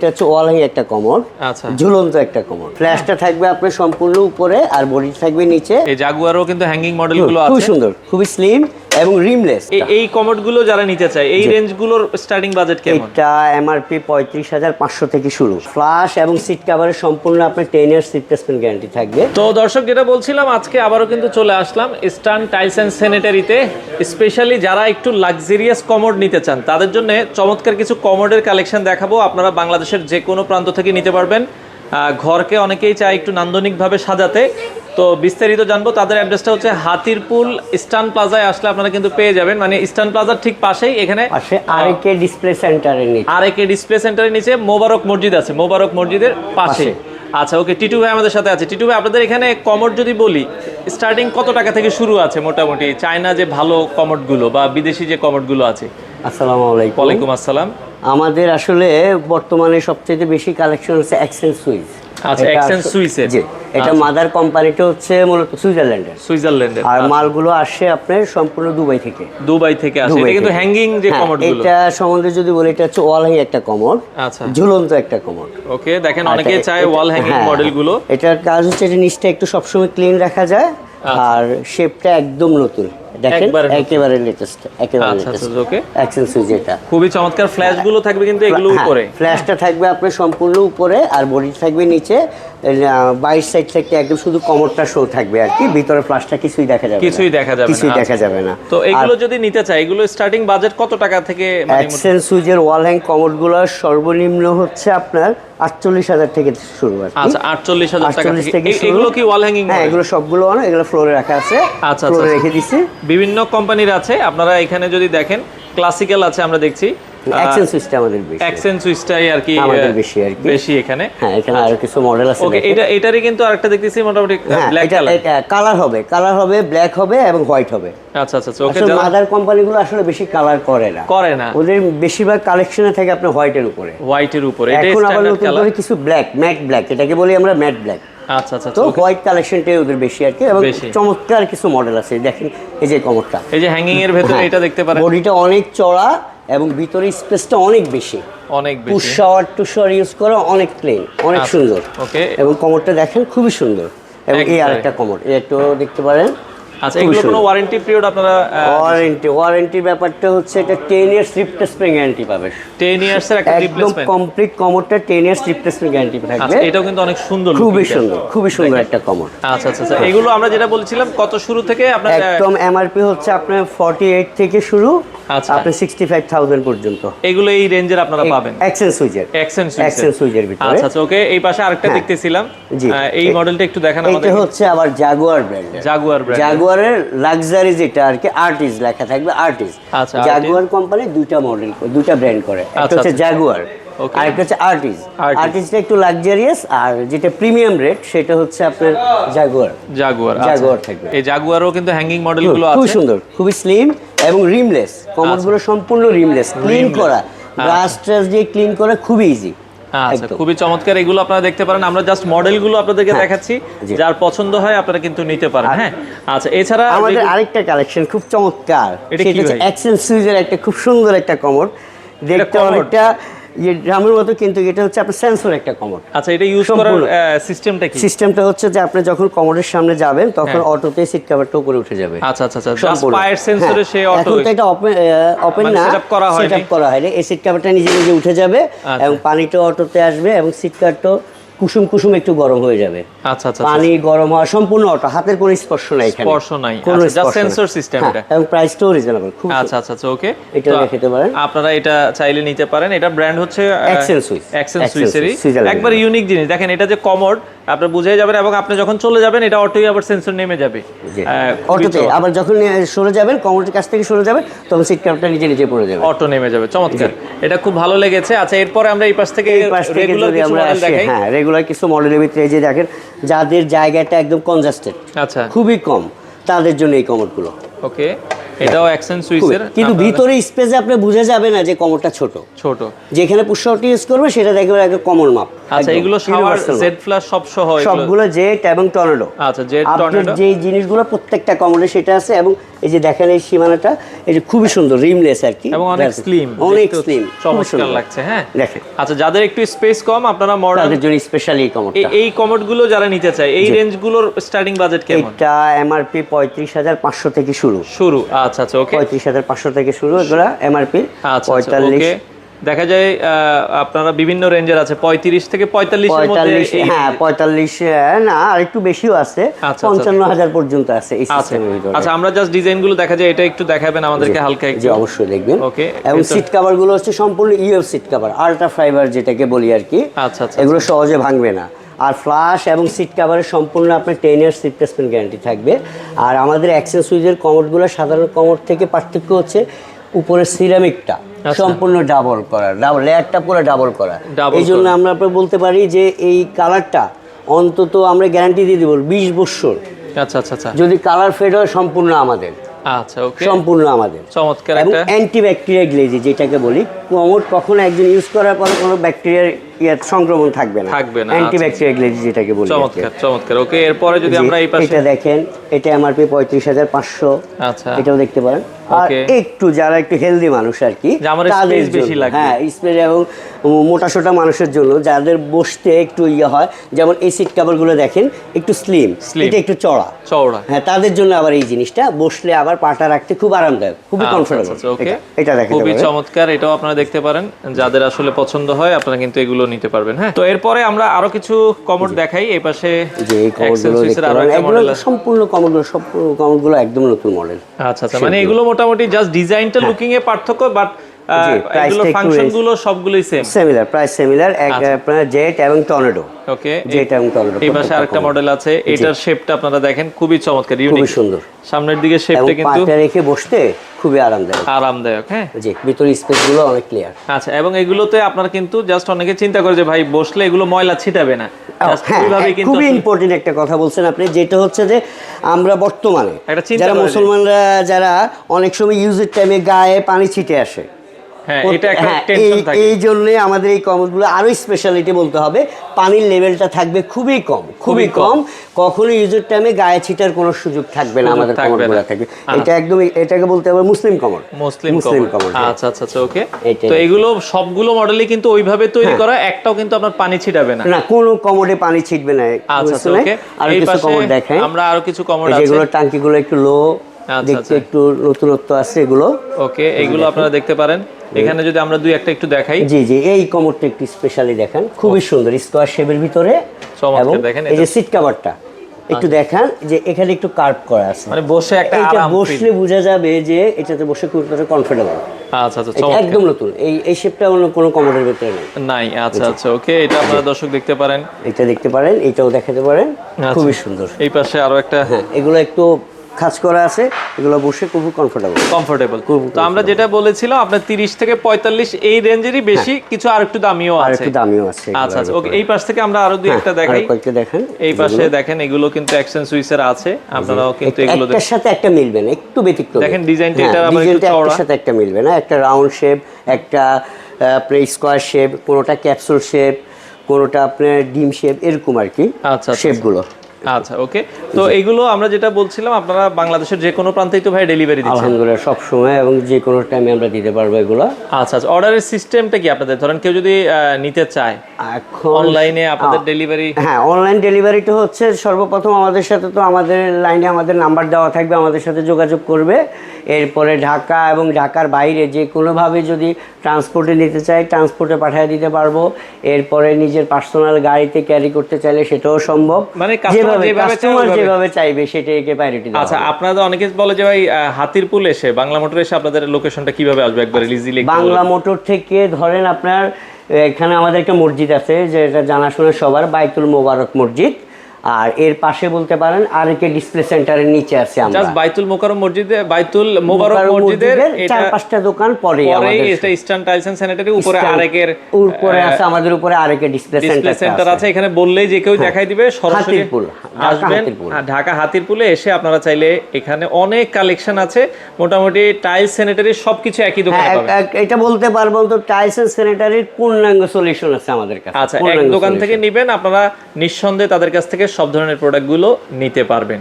এটা হচ্ছে ওয়াল হ্যাং একটা কমোড, আচ্ছা ঝুলন্ত একটা কমোড। ফ্ল্যাশটা থাকবে আপনার সম্পূর্ণ উপরে আর বডি থাকবে নিচে। এই জাগুয়ারও কিন্তু হ্যাঙ্গিং মডেলগুলো আছে, খুব সুন্দর, খুবই স্লিম এবং রিমলেস। এই কমোডগুলো যারা নিতে চায় এই রেঞ্জগুলোর স্টার্টিং বাজেট কেমন? এটা এমআরপি 35,500 থেকে শুরু। ফ্লাশ এবং সিট কভারের সম্পূর্ণ আপনার 10 ইয়ার্স রিপ্লেসমেন্ট গ্যারান্টি থাকবে। তো দর্শক, যেটা বলছিলাম, আজকে আবারও কিন্তু চলে আসলাম ইস্টার্ন টাইলস এন্ড স্যানিটারিতে। স্পেশালি যারা একটু লাক্সারিয়াস কমোড নিতে চান তাদের জন্য চমৎকার কিছু কমোডের কালেকশন দেখাবো। আপনারা বাংলাদেশের যে কোনো প্রান্ত থেকে নিতে পারবেন। ঘরকে অনেকেই চায় একটু নান্দনিকভাবে সাজাতে, তো বিস্তারিত জানবো। তাদের অ্যাড্রেসটা হচ্ছে হাতিরপুল ইস্টার্ন প্লাজায় আসলে আপনারা কিন্তু পেয়ে যাবেন, মানে ইস্টার্ন প্লাজার ঠিক পাশেই এখানে আরএকে ডিসপ্লে সেন্টারের নিচে, আরএকে ডিসপ্লে সেন্টারের নিচে মোবারক মসজিদ আছে, মোবারক মসজিদের পাশে। আচ্ছা ওকে, টিটু ভাই আমাদের সাথে আছে। টিটু ভাই, আপনাদের এখানে কমোড যদি বলি, স্টার্টিং কত টাকা থেকে শুরু আছে মোটামুটি? চায়না যে ভালো কমোডগুলো বা বিদেশি যে কমোডগুলো আছে? আসসালামু আলাইকুম। ওয়ালাইকুম আসসালাম। আমাদের আসলে বর্তমানে সবচেয়ে বেশি কালেকশন হচ্ছে এক্সেন্ট সুইস। আচ্ছা, এক্সেন্ট সুইসের। জি, এটা মাদার কোম্পানিটা হচ্ছে মূলত সুইজারল্যান্ডের। আর মালগুলো আসে আপনার সম্পূর্ণ দুবাই থেকে আসে। এটা কিন্তু হ্যাঙ্গিং যে কমোডগুলো, এটা সম্বন্ধে যদি বলি, এটা হচ্ছে ওয়াল হ্যাং একটা কমোড, আচ্ছা ঝুলন্ত একটা কমোড। ওকে, দেখেন অনেকে চায় ওয়াল হ্যাঙ্গিং মডেলগুলো। এটার কাজ হচ্ছে এটা নিচটা একটু সবসময় ক্লিন রাখা যায়, আর শেপটা একদম নতুন। দেখেন একেবারে লেটেস্ট, একেবারে লেটেস্ট। ওকে, অ্যাকশন সুইচ। এটা খুবই চমৎকার। ফ্ল্যাশ গুলো থাকবে কিন্তু এগুলো উপরে, ফ্ল্যাশটা থাকবে আপনার সম্পূর্ণ উপরে আর বডি থাকবে নিচে। 22 সাইড থেকে একদম শুধু কমোডটা শো থাকবে আর কি, ভিতরে ফ্ল্যাশটা কিছুই দেখা যাবে না। তো এগুলো যদি নিতে চাই, এগুলো স্টার্টিং বাজেট কত টাকা থেকে? অ্যাকশন সুইচের ওয়াল হ্যাং কমোডগুলো সর্বনিম্ন হচ্ছে আপনার 48,000 থেকে শুরু আছে। আচ্ছা, 48,000 টাকা থেকে। এগুলো কি ওয়াল হ্যাঙ্গিং? হ্যাঁ, এগুলো সবগুলো এগুলো ফ্লোরে রাখা আছে। আচ্ছা, ফ্লোরে রেখে দিছি। বিভিন্ন কোম্পানির আছে, আপনারা এখানে যদি দেখেন ক্লাসিক্যাল আছে, আমরা দেখছি অ্যাকশন সুইচটা আমাদের বেশি, অ্যাকশন সুইচটাই আর কি আমাদের বেশি আর কি, বেশি এখানে। হ্যাঁ, এখানে আরো কিছু মডেল আছে। ওকে, এটারই কিন্তু আরেকটা দেখতেছি মোটামুটি ব্ল্যাক কালার। এটা কালার হবে, ব্ল্যাক হবে এবং হোয়াইট হবে। আচ্ছা আচ্ছা, ওকে। আসলে মাদার কোম্পানিগুলো আসলে বেশি কালার করে না, ওদের বেশিরভাগ কালেকশনে থাকে আপনার হোয়াইটের উপরে। এটা এখন আবার নতুন করে কিছু ব্ল্যাক, ম্যাট ব্ল্যাক, এটাকে বলি আমরা ম্যাট ব্ল্যাক। আচ্ছা আচ্ছা, তো হোয়াইট কালেকশনটাই ওদের বেশি আর কি, এবং চমৎকার কিছু মডেল আছে। দেখেন এই যে কমোডটা, এই যে হ্যাঙ্গিং এর ভেতরে এটা দেখতে পারেন, বডিটা অনেক চড়া এবং ভিতরে স্পেসটা অনেক বেশি। Push shower to shower use করা, অনেক ক্লিন, অনেক সুন্দর। ওকে, এবং কমোডটা দেখেন খুবই সুন্দর। এবং এই আরেকটা কমোড, একটু দেখতে পারেন। আচ্ছা, এগুলো কোনো ওয়ারেন্টি পিরিয়ড আপনারা? ওয়ারেন্টির ব্যাপারটা হচ্ছে এটা 10 ইয়ার্স রিপ্লেসমেন্ট গ্যারান্টি পাবে। 10 ইয়ার্স এর একটা রিপ্লেসমেন্ট, একদম কমপ্লিট কমোডটা 10 ইয়ার্স রিপ্লেসমেন্ট গ্যারান্টি থাকবে। আচ্ছা, এটাও কিন্তু অনেক সুন্দর, খুবই সুন্দর একটা কমোড। আচ্ছা আচ্ছা, এগুলো আমরা যেটা বলছিলাম কত শুরু থেকে আপনার? একদম এমআরপি হচ্ছে আপনার 48 থেকে শুরু, আপনার 65,000 পর্যন্ত। এগুলো এই রেঞ্জের আপনারা পাবেন অ্যাকশন সুইচের ভিতরে। আচ্ছা আচ্ছা, ওকে। এই পাশে আরেকটা দেখতেছিলাম, এই মডেলটা একটু দেখান আমাদের। এটা হচ্ছে আবার জাগুয়ার ব্র্যান্ড, জাগুয়ারের লাক্সারি যেটা আর কি, আর্টিস্ট লেখা থাকবে, আর্টিস্ট। আচ্ছা, জাগুয়ার কোম্পানি দুইটা ব্র্যান্ড করে, একটা হচ্ছে জাগুয়ার আর একটা হচ্ছে আর্টিস্টটা একটু লাক্সারিয়াস, আর যেটা প্রিমিয়াম রেট সেটা হচ্ছে আপনার জাগুয়ার থাকবে। এই জাগুয়ারও কিন্তু হ্যাঙ্গিং মডেলগুলো আছে, খুব সুন্দর, খুবই স্লিম এবং রিমলেস। কমোডগুলো সম্পূর্ণ রিমলেস, ক্লিন করা, ব্রাশ ট্রাশ দিয়ে ক্লিন করা খুবই ইজি। আচ্ছা, খুবই চমৎকার। এগুলো আপনারা দেখতে পারেন, আমরা জাস্ট মডেলগুলো আপনাদেরকে দেখাচ্ছি, যার পছন্দ হয় আপনারা কিন্তু নিতে পারেন। হ্যাঁ, আচ্ছা। এছাড়া আমাদের আরেকটা কালেকশন খুব চমৎকার, সেটা হচ্ছে অ্যাকশন সুইচের একটা খুব সুন্দর একটা কমোড। দেখতে অনেকটা ড্রামের মতো, কিন্তু এটা হচ্ছে আপনার সেন্সর একটা কমোড। আচ্ছা, এটা ইউজ করার সিস্টেমটা কি? সিস্টেমটা হচ্ছে যে আপনি যখন কমোডের সামনে যাবেন তখন অটোতে সিট কভারটা উপরে উঠে যাবে। আচ্ছা আচ্ছা, জাস্ট পায়ের সেন্সরে সে অটো। এটা ওপেন না, সেটআপ করা হয়নি। এই সিট কভারটা নিজে নিজে উঠে যাবে এবং পানিটা অটোতে আসবে এবং সিট কভারটা কুসুম একটু গরম হয়ে যাবে। আচ্ছা আচ্ছা, পানি গরম হওয়া সম্পূর্ণ অটো, হাতের কোনো স্পর্শ নাই, জাস্ট সেন্সর সিস্টেম এটা। এবং প্রাইসটাও রিজনেবল, খুব। আচ্ছা আচ্ছা, ওকে। এটা দেখতে পারেন, আপনারা এটা চাইলে নিতে পারেন। এটা ব্র্যান্ড হচ্ছে অ্যাকশন সুইসেরই, একবার ইউনিক জিনিস। দেখেন এটা যে কমোড, আপনি বুঝে যাবেন, এবং আপনি যখন চলে যাবেন এটা অটোই আবার সেন্সর নেমে যাবে অটোতে। আবার যখন সরে যাবেন, কমোডের কাছ থেকে সরে যাবেন, তখন সিট কভারটা নিজে পড়ে যাবে, অটো নেমে যাবে। চমৎকার, এটা খুব ভালো লেগেছে। আচ্ছা, এরপরে আমরা এই পাশ থেকে রেগুলার কিছু মডেল দেখাই। হ্যাঁ, রেগুলার কিছু মডেলের ভিতরে এই যে দেখেন, যাদের জায়গাটা একদম কনজাস্টেড, আচ্ছা, খুবই কম, তাদের জন্য এই কমোডগুলো। ওকে, এটাও অ্যাকসেন্ট সুইচের, কিন্তু ভিতরে স্পেসে আপনি বুঝে যাবে না যে কমরটা ছোট। যেখানে পুশ আউট ইউজ করবে সেটা দেখবে একটা কমন মাপ। আচ্ছা, এগুলো শাওয়ার জেড ফ্ল্যাশ সব সহ, সবগুলো জেট এবং টর্নেডো। আচ্ছা, জেড টর্নেডো যে জিনিসগুলো প্রত্যেকটা কমরে সেটা আছে, এবং এই যে দেখেন এই সীমানাটা, এই যে খুবই সুন্দর রিমলেস আর কি, এবং অনেক স্লিম, অনেক স্লিম, চমৎকার লাগছে। হ্যাঁ দেখেন। আচ্ছা, যাদের একটু স্পেস কম, আপনারা মডার্ন, তাদের জন্য স্পেশালি এই কমরটা। এই কমোডগুলো যারা নিতে চায়, এই রেঞ্জগুলোর স্টার্টিং বাজেট কেমন? এটা এমআরপি 35,500 থেকে শুরু। আচ্ছা আচ্ছা, ওকে, 35,500 থেকে শুরু এগুলো এমআরপি। আচ্ছা, 45 দেখা যায় আপনারা বিভিন্ন রেঞ্জের আছে, 35 থেকে 45 এর মধ্যে। হ্যাঁ 45 না, আর একটু বেশিও আছে, 55,000 পর্যন্ত আছে এই সিস্টেমের ভিতরে। আচ্ছা, আমরা জাস্ট ডিজাইনগুলো দেখা যায়, এটা একটু দেখাবেন আমাদেরকে হালকা একটু? জি অবশ্যই দেখবেন। ওকে, এবং সিট কভার গুলো হচ্ছে সম্পূর্ণ UF seat cover, ultra fibre যেটাকে বলি আর কি। আচ্ছা আচ্ছা, এগুলো সহজে ভাঙবে না। আর ফ্লাশ এবং সিট কভারের সম্পূর্ণ আপনার 10 ইয়ার সিট প্লেসমেন্ট গ্যারান্টি থাকবে। আর আমাদের অ্যাক্সেস সুইচের কমোডগুলো সাধারণ কমোড থেকে পার্থক্য হচ্ছে উপরের সিরামিকটা সম্পূর্ণ ডাবল করা, লেয়ারটা পুরো ডাবল করা। এই জন্য আমরা বলতে পারি যে এই কালারটা অন্তত আমরা গ্যারান্টি দিয়ে দিব 20 বছর। আচ্ছা আচ্ছা আচ্ছা, যদি কালার ফেড হয় সম্পূর্ণ আমাদের। আচ্ছা, ওকে, সম্পূর্ণ আমাদের। চমৎকার এবং একটা অ্যান্টিব্যাকটেরিয়া গ্লেজ যেটাকে বলি, কমোড কখনো একদিন ইউজ করার পরে কোনো ব্যাকটেরিয়ার সংক্রমণ থাকবে না। অ্যান্টিব্যাকটেরিয়া গ্লেজ যেটাকে বলি। চমৎকার। ওকে, এরপরে যদি আমরা এই পাশে এটা দেখেন, এটা এমআরপি 35,500। আচ্ছা, এটাও দেখতে পারেন। আর একটু যারা একটু হেলদি মানুষ আর কি, তাদের বেশি লাগে। হ্যাঁ, স্পেস এবং মোটাসোটা মানুষের জন্য যাদের বসতে একটু হয়, যেমন এই সিট কভারগুলো দেখেন একটু স্লিম, এটা একু চওড়া। হ্যাঁ, তাদের জন্য আবার এই জিনিসটা বসলে আবার পাটা রাখতে খুব আরামদায়ক, খুবই কমফোর্টেবল। এটা দেখেন, খুবই চমৎকার। এটাও আপনারা দেখতে পারেন, যাদের আসলে পছন্দ হয় আপনারা কিন্তু এগুলো নিতে পারবেন। হ্যাঁ, তো এরপরে আমরা আরো কিছু কমোড দেখাই। এই পাশে যে এই কমোডগুলো দেখতে পারেন, এগুলো সম্পূর্ণ কমোডগুলো একদম নতুন মডেল। আচ্ছা আচ্ছা, মানে এগুলো মোটামুটি জাস্ট ডিজাইনটা লুকিং এ পার্থক্য, বাট এগুলো ফাংশনগুলো সবগুলোই সিমিলার, প্রাইস সিমিলার। আপনার জেট এবং টর্নেডো। ওকে, জেট এবং টর্নেডো। এই পাশে আরেকটা মডেল আছে, এটার শেপটা আপনারা দেখেন, খুবই চমৎকার, ইউনিক, খুবই সুন্দর। সামনের দিকে শেপটা কিন্তু পাটা রেখে বসতে খুবই আরামদায়ক। হ্যাঁ, জি, ভিতরে স্পেসগুলো অনেক ক্লিয়ার। আচ্ছা, এবং এগুলোতে আপনারা কিন্তু জাস্ট অনেকে চিন্তা করে যে ভাই বসলে এগুলো ময়লা ছিটাবে না, খুবই ইম্পর্টেন্ট একটা কথা বলছেন আপনি, যেটা হচ্ছে যে আমরা বর্তমানে যারা মুসলমানরা যারা অনেক সময় ইউজের টাইমে গায়ে পানি ছিটে আসে, এই জন্য আমাদের এই কমোডগুলো আরো স্পেশালিটি বলতে হবে, পানির লেভেলটা থাকবে খুবই কম। কখনো ইউজের টাইমে গায়ে ছিটার কোনো সুযোগ থাকবে না আমাদের কমোডগুলো থাকবে। এটা একদম, এটাকে বলতে হবে মুসলিম কমোড। আচ্ছা আচ্ছা, ওকে। তো এগুলো সবগুলো মডেলই কিন্তু ওইভাবে তৈরি করা, একটাও কিন্তু আপনার পানি ছিটাবে না, কোনো কমোডে পানি ছিটবে না। আচ্ছা, ওকে। আর কিছু কমোড দেখাই, আমরা আরো কিছু কমোড আছে, যেগুলো টাঙ্কিগুলো একটু লো, দেখতে একটু নতুনত্ব আছে এগুলো। ওকে, এগুলো আপনারা দেখতে পারেন। এখানে যদি আমরা দুই একটা একটু দেখাই, জি, এই কমোডটা একটু স্পেশালি দেখেন, খুবই সুন্দর, স্কয়ার শেপের ভিতরে। এবং এই যে সিট কভারটা একটু দেখান, যে এখানে একটু কার্ভ করা আছে, মানে বসে একটা আরাম, বসলে বোঝা যাবে যে এটাতে বসে খুব কমফোর্টেবল। আচ্ছা আচ্ছা, একদম নতুন, এই শেপটা অন্য কোনো কমোডের ভিতরে নাই। আচ্ছা আচ্ছা, ওকে, এটা আপনারা দর্শক দেখতে পারেন, এটা দেখতে পারেন, এটাও দেখাতে পারেন, খুবই সুন্দর। এই পাশে আরো একটা, হ্যাঁ, এগুলো একটু খাস করা আছে, এগুলো বসে খুব কমফোর্টেবল। তো আমরা যেটা বলেছিলাম, আপনার 30 থেকে 45 এই রেঞ্জেরই বেশি, কিছু আর একটু দামিও আছে। আচ্ছা আচ্ছা, ওকে। এই পাশ থেকে আমরা আরো দুই একটা দেখাই, দেখেন। এই পাশে দেখেন, এগুলো কিন্তু অ্যাকশন সুইচের আছে, আপনারাও কিন্তু এগুলো একটার সাথে একটা মিলবে না, একটু ব্যতিক্রম। দেখেন ডিজাইনটা, এটা আবার একটু চওড়া, একটার সাথে একটা মিলবে না, একটা রাউন্ড শেপ, একটা আপনার স্কয়ার শেপ, কোনোটা ক্যাপসুল শেপ, কোনোটা আপনার ডিম শেপ, এরকম আর কি শেপগুলো। আচ্ছা, ওকে। তো এইগুলো আমরা যেটা বলছিলাম, আপনারা বাংলাদেশের যে কোনো প্রান্তেই তো ভাই ডেলিভারি দিচ্ছেন? আলহামদুলিল্লাহ, সব সময় এবং যে কোনো টাইমে আমরা দিতে পারবো এগুলো। আচ্ছা আচ্ছা, অর্ডারের সিস্টেমটা কি আপনাদের? ধরেন কেউ যদি নিতে চায় এখন অনলাইনে, আপনাদের ডেলিভারি? হ্যাঁ, অনলাইন ডেলিভারিটা হচ্ছে সর্বপ্রথম আমাদের সাথে, তো আমাদের লাইনে আমাদের নাম্বার দেওয়া থাকবে, আমাদের সাথে যোগাযোগ করবে। এরপরে ঢাকা এবং ঢাকার বাইরে যে কোনোভাবে যদি ট্রান্সপোর্টে নিতে চাই, ট্রান্সপোর্টে পাঠিয়ে দিতে পারবো। এরপরে নিজের পার্সোনাল গাড়িতে ক্যারি করতে চাইলে সেটাও সম্ভব, মানে কাস্টমার যেভাবে চাইবে সেটাকে প্রায়োরিটি দেওয়া। আচ্ছা, আপনাদের অনেকে বলে যে ভাই হাতিরপুল এসে, বাংলা মোটর এসে আপনাদের লোকেশনটা কিভাবে আসবে একবার ইজিলি? বাংলা মোটর থেকে ধরেন আপনার এখানে আমাদের একটা মসজিদ আছে, যেটা জানাশোনা সবার, বাইতুল মোবারক মসজিদ। আর এর পাশে বলতে পারেন আরেকে ডিসপ্লে সেন্টারের নিচে আছে আমরা জাস্ট বাইতুল মোবারক মসজিদের এটা 4-5টা দোকান পরে এটা ইস্টার্ন টাইলস এন্ড স্যানিটারি উপরে আরেকের উপরে আছে, আমাদের উপরে আরেকে ডিসপ্লে সেন্টার আছে। এখানে বললেই যে কেউ দেখাই দিবে। সরাসরি হাতিরপুল, আসবেন ঢাকা হাতিরপুলে এসে আপনারা চাইলে এখানে অনেক কালেকশন আছে, মোটামুটি টাইলস স্যানিটারি সবকিছু একই দোকানে পাবেন। এটা বলতে পারবো তো টাইলস এন্ড স্যানিটারির পূর্ণাঙ্গ সলিউশন আছে আমাদের কাছে। আচ্ছা, এক দোকান থেকে নেবেন আপনারা নিঃসন্দেহে তাদের কাছ থেকে সব ধরনের প্রোডাক্টগুলো নিতে পারবেন।